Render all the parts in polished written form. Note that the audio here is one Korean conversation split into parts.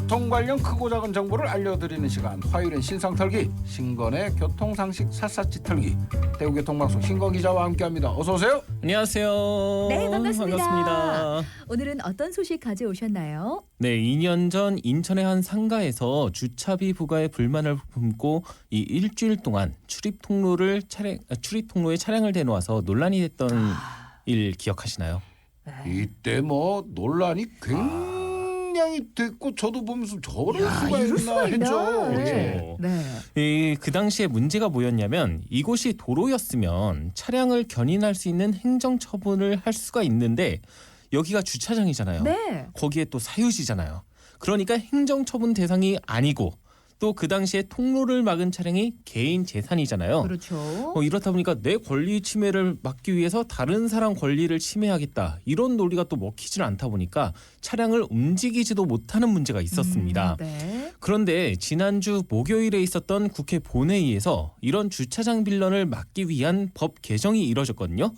교통 관련 크고 작은 정보를 알려드리는 시간, 화요일엔 신상털기, 신건의 교통상식 샅샅이 털기. 대구교통방송 신건 기자와 함께합니다. 어서 오세요. 안녕하세요. 네, 반갑습니다. 반갑습니다. 오늘은 어떤 소식 가져오셨나요? 네, 2년 전 인천의 한 상가에서 주차비 부과에 불만을 품고 이 일주일 동안 출입 통로에 차량을 대놓아서 논란이 됐던 일 기억하시나요? 이때 뭐 논란이 굉장히 됐고 저도 보면서 저럴 수가 이럴 있나 수가 있나? 했죠. 네. 예. 네. 그 당시에 문제가 뭐였냐면 이곳이 도로였으면 차량을 견인할 수 있는 행정처분을 할 수가 있는데 여기가 주차장이잖아요. 네. 거기에 또 사유지잖아요. 그러니까 행정처분 대상이 아니고 또 그 당시에 통로를 막은 차량이 개인 재산이잖아요. 그렇죠. 이렇다 보니까 내 권리 침해를 막기 위해서 다른 사람 권리를 침해하겠다. 이런 논리가 또 먹히질 않다 보니까 차량을 움직이지도 못하는 문제가 있었습니다. 네. 그런데 지난주 목요일에 있었던 국회 본회의에서 이런 주차장 빌런을 막기 위한 법 개정이 이뤄졌거든요.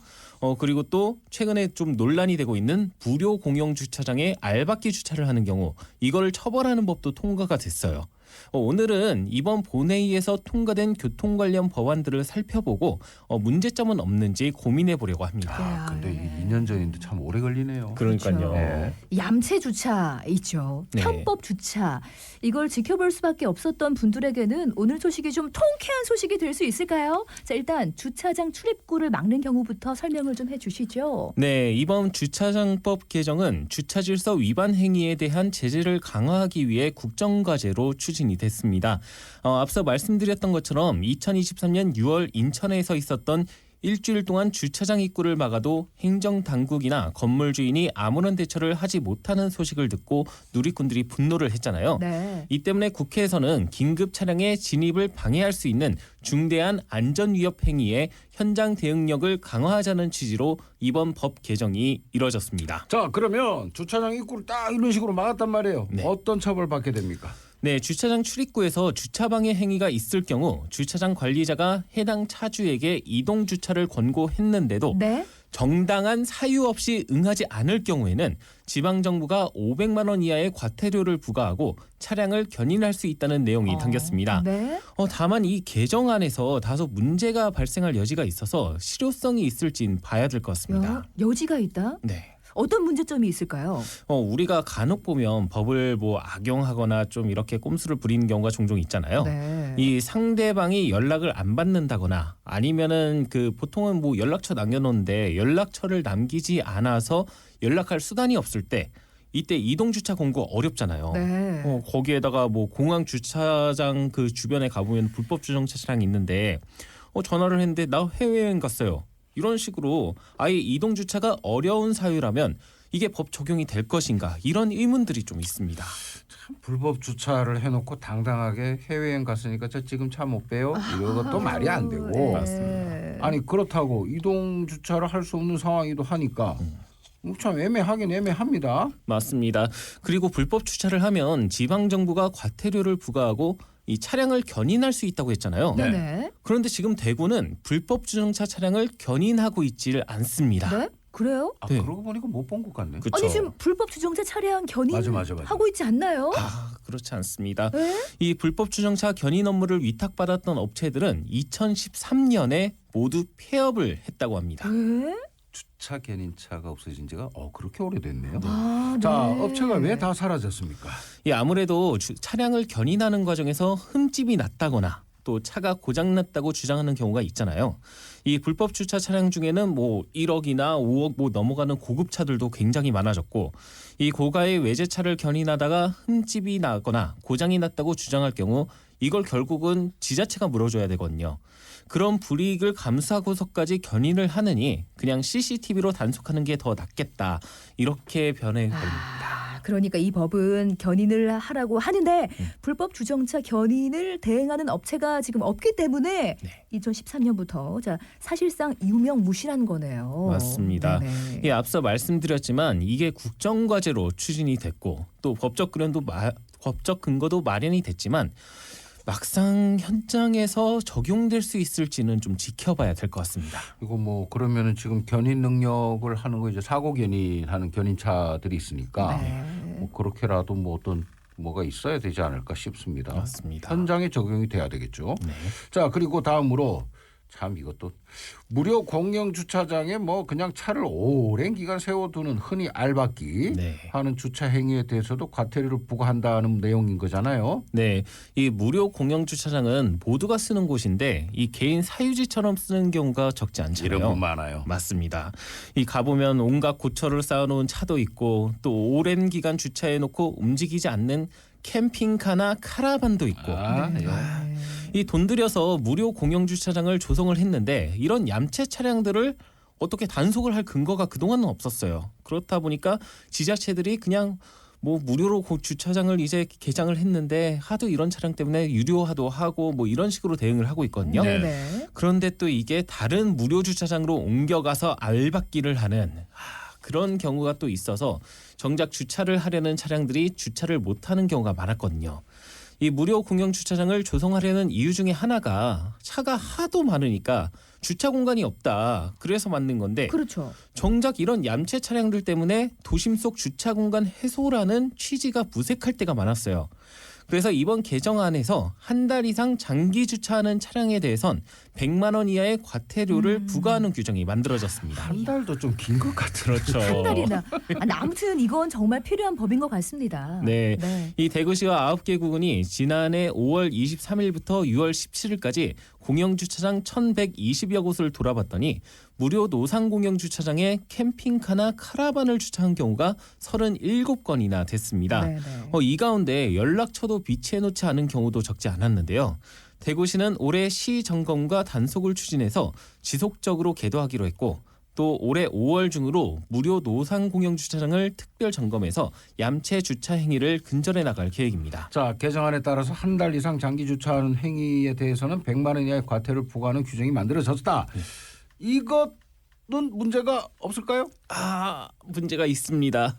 그리고 또 최근에 좀 논란이 되고 있는 무료 공영 주차장에 알박기 주차를 하는 경우 이걸 처벌하는 법도 통과가 됐어요. 오늘은 이번 본회의에서 통과된 교통 관련 법안들을 살펴보고 문제점은 없는지 고민해 보려고 합니다. 근데 2년 전인데 참 오래 걸리네요. 그러니까요. 네. 얌체 주차 있죠. 네. 편법 주차. 이걸 지켜볼 수밖에 없었던 분들에게는 오늘 소식이 좀 통쾌한 소식이 될 수 있을까요? 자, 일단 주차장 출입구를 막는 경우부터 설명을 좀 해주시죠. 네, 이번 주차장법 개정은 주차질서 위반 행위에 대한 제재를 강화하기 위해 국정과제로 추진이 됐습니다. 앞서 말씀드렸던 것처럼 2023년 6월 인천에서 있었던 일주일 동안 주차장 입구를 막아도 행정당국이나 건물 주인이 아무런 대처를 하지 못하는 소식을 듣고 누리꾼들이 분노를 했잖아요. 네. 이 때문에 국회에서는 긴급 차량의 진입을 방해할 수 있는 중대한 안전위협 행위에 현장 대응력을 강화하자는 취지로 이번 법 개정이 이뤄졌습니다. 자, 그러면 주차장 입구를 딱 이런 식으로 막았단 말이에요. 네. 어떤 처벌 받게 됩니까? 네, 주차장 출입구에서 주차방해 행위가 있을 경우 주차장 관리자가 해당 차주에게 이동 주차를 권고했는데도 네. 정당한 사유 없이 응하지 않을 경우에는 지방정부가 500만 원 이하의 과태료를 부과하고 차량을 견인할 수 있다는 내용이 담겼습니다. 네. 다만 이 개정안에서 다소 문제가 발생할 여지가 있어서 실효성이 있을진 봐야 될 것 같습니다. 여지가 있다? 네. 어떤 문제점이 있을까요? 우리가 간혹 보면 법을 악용하거나 좀 이렇게 꼼수를 부리는 경우가 종종 있잖아요. 네. 이 상대방이 연락을 안 받는다거나 아니면은 보통은 연락처 남겨놓는데 연락처를 남기지 않아서 연락할 수단이 없을 때 이때 이동 주차 권고 어렵잖아요. 네. 거기에다가 공항 주차장 그 주변에 가보면 불법 주정차 차량이 있는데 전화를 했는데 나 해외여행 갔어요. 이런 식으로 아예 이동 주차가 어려운 사유라면 이게 법 적용이 될 것인가 이런 의문들이 좀 있습니다. 불법 주차를 해놓고 당당하게 해외여행 갔으니까 저 지금 차 못 빼요? 이것도 말이 안 되고. 네. 맞습니다. 아니 그렇다고 이동 주차를 할 수 없는 상황이기도 하니까 참 애매하긴 애매합니다. 맞습니다. 그리고 불법 주차를 하면 지방정부가 과태료를 부과하고 이 차량을 견인할 수 있다고 했잖아요. 네. 네. 그런데 지금 대구는 불법 주정차 차량을 견인하고 있지를 않습니다. 네? 그래요? 네. 그러고 보니까 못 본 것 같네. 그쵸? 아니 지금 불법 주정차 차량 견인 맞아. 하고 있지 않나요? 그렇지 않습니다. 네? 이 불법 주정차 견인 업무를 위탁받았던 업체들은 2013년에 모두 폐업을 했다고 합니다. 네? 주차 견인차가 없어진 지가 그렇게 오래됐네요. 아, 자, 네. 업체가 왜 다 사라졌습니까? 아무래도 차량을 견인하는 과정에서 흠집이 났다거나 또 차가 고장났다고 주장하는 경우가 있잖아요. 이 불법 주차 차량 중에는 1억이나 5억 넘어가는 고급차들도 굉장히 많아졌고 이 고가의 외제차를 견인하다가 흠집이 나거나 고장이 났다고 주장할 경우 이걸 결국은 지자체가 물어줘야 되거든요. 그런 불이익을 감수하고서까지 견인을 하느니 그냥 CCTV로 단속하는 게 더 낫겠다. 이렇게 변해버립니다. 그러니까 이 법은 견인을 하라고 하는데 불법 주정차 견인을 대행하는 업체가 지금 없기 때문에 네. 2013년부터 사실상 유명무실한 거네요. 맞습니다. 네네. 앞서 말씀드렸지만 이게 국정과제로 추진이 됐고 또 법적 근거도 마련이 됐지만 막상 현장에서 적용될 수 있을지는 좀 지켜봐야 될 것 같습니다. 이거 그러면은 지금 견인 능력을 하는 거 이제 사고 견인하는 견인차들이 있으니까 네. 그렇게라도 어떤 뭐가 있어야 되지 않을까 싶습니다. 맞습니다. 현장에 적용이 돼야 되겠죠. 네. 자, 그리고 다음으로 참 이것도 무료 공영 주차장에 뭐 그냥 차를 오랜 기간 세워두는 흔히 알박기 네. 하는 주차 행위에 대해서도 과태료를 부과한다는 내용인 거잖아요. 네, 이 무료 공영 주차장은 모두가 쓰는 곳인데 이 개인 사유지처럼 쓰는 경우가 적지 않잖아요. 이런 분 많아요. 맞습니다. 이 가보면 온갖 고철을 쌓아놓은 차도 있고 또 오랜 기간 주차해놓고 움직이지 않는 캠핑카나 카라반도 있고 네. 이 돈 들여서 무료 공영 주차장을 조성을 했는데 이런 얌체 차량들을 어떻게 단속을 할 근거가 그동안은 없었어요. 그렇다 보니까 지자체들이 그냥 뭐 무료로 주차장을 이제 개장을 했는데 하도 이런 차량 때문에 유료화도 하고 뭐 이런 식으로 대응을 하고 있거든요. 네. 네. 그런데 또 이게 다른 무료 주차장으로 옮겨가서 알박기를 하는 그런 경우가 또 있어서 정작 주차를 하려는 차량들이 주차를 못하는 경우가 많았거든요. 이 무료 공영 주차장을 조성하려는 이유 중에 하나가 차가 하도 많으니까 주차 공간이 없다. 그래서 만든 건데 그렇죠. 정작 이런 얌체 차량들 때문에 도심 속 주차 공간 해소라는 취지가 무색할 때가 많았어요. 그래서 이번 개정안에서 한 달 이상 장기 주차하는 차량에 대해선 100만 원 이하의 과태료를 부과하는 규정이 만들어졌습니다. 한 달도 좀 긴 것 같아요. 그렇죠. 한 달이나. 아무튼 이건 정말 필요한 법인 것 같습니다. 네. 네. 이 대구시와 9개 구군이 지난해 5월 23일부터 6월 17일까지 공영주차장 1,120여 곳을 돌아봤더니 무료 노상 공영주차장에 캠핑카나 카라반을 주차한 경우가 37건이나 됐습니다. 네, 네. 이 가운데 연락처도 비치해놓지 않은 경우도 적지 않았는데요. 대구시는 올해 시 점검과 단속을 추진해서 지속적으로 계도하기로 했고 또 올해 5월 중으로 무료 노상 공영 주차장을 특별 점검해서 얌체 주차 행위를 근절해 나갈 계획입니다. 자, 개정안에 따라서 한 달 이상 장기 주차하는 행위에 대해서는 100만 원 이하의 과태료를 부과하는 규정이 만들어졌다. 이것은 문제가 없을까요? 문제가 있습니다.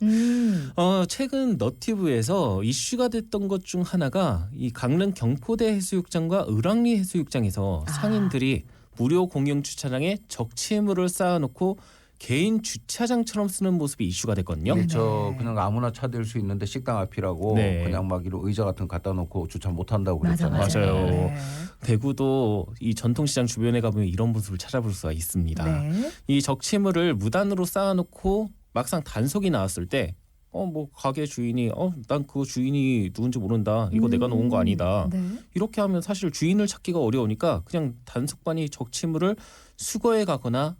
최근 너티브에서 이슈가 됐던 것 중 하나가 이 강릉 경포대 해수욕장과 을왕리 해수욕장에서 상인들이 무료 공영 주차장에 적치물을 쌓아놓고 개인 주차장처럼 쓰는 모습이 이슈가 됐거든요. 네. 저 그냥 아무나 차 댈 수 있는데 식당 앞이라고 네. 그냥 막 이런 의자 같은 거 갖다 놓고 주차 못 한다고 맞아, 그랬잖아요. 맞아요. 네. 대구도 이 전통시장 주변에 가보면 이런 모습을 찾아볼 수가 있습니다. 네. 이 적치물을 무단으로 쌓아놓고 막상 단속이 나왔을 때 뭐 가게 주인이 난 그 주인이 누군지 모른다. 이거 내가 놓은 거 아니다. 네. 이렇게 하면 사실 주인을 찾기가 어려우니까 그냥 단속반이 적치물을 수거해 가거나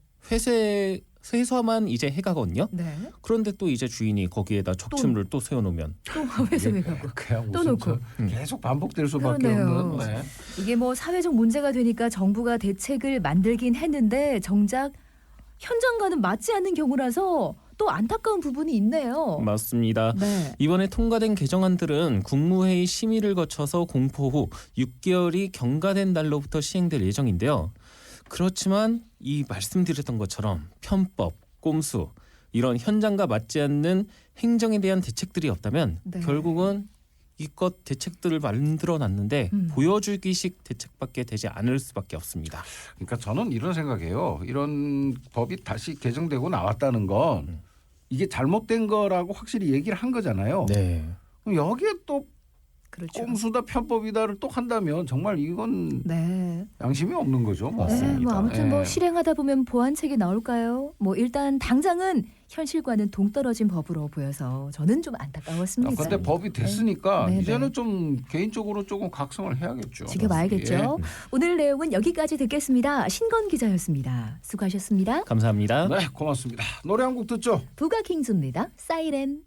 회수만 이제 해가거든요. 네. 그런데 또 이제 주인이 거기에다 적치물을 또 세워놓으면 또 회수해 가고. 그냥 또 무슨 놓고. 계속 반복될 수밖에 그러네요. 없는. 네. 이게 뭐 사회적 문제가 되니까 정부가 대책을 만들긴 했는데 정작 현장과는 맞지 않는 경우라서 또 안타까운 부분이 있네요. 맞습니다. 네. 이번에 통과된 개정안들은 국무회의 심의를 거쳐서 공포 후 6개월이 경과된 날로부터 시행될 예정인데요. 그렇지만 이 말씀드렸던 것처럼 편법, 꼼수 이런 현장과 맞지 않는 행정에 대한 대책들이 없다면 네. 결국은 이것 대책들을 만들어 놨는데 보여주기식 대책밖에 되지 않을 수밖에 없습니다. 그러니까 저는 이런 생각이에요. 이런 법이 다시 개정되고 나왔다는 건 이게 잘못된 거라고 확실히 얘기를 한 거잖아요. 네. 그럼 여기에 또 그렇죠. 꼼수다 편법이다를 또 한다면 정말 이건 네. 양심이 없는 거죠. 뭐. 맞습니다. 네, 뭐 아무튼 뭐 네. 실행하다 보면 보완책이 나올까요? 뭐 일단 당장은 현실과는 동떨어진 법으로 보여서 저는 좀 안타까웠습니다. 그런데 법이 됐으니까 네, 네. 이제는 좀 개인적으로 조금 각성을 해야겠죠. 지켜봐야겠죠. 예. 오늘 내용은 여기까지 듣겠습니다. 신건 기자였습니다. 수고하셨습니다. 감사합니다. 네, 고맙습니다. 노래 한 곡 듣죠. 부가킹즈입니다. 사이렌.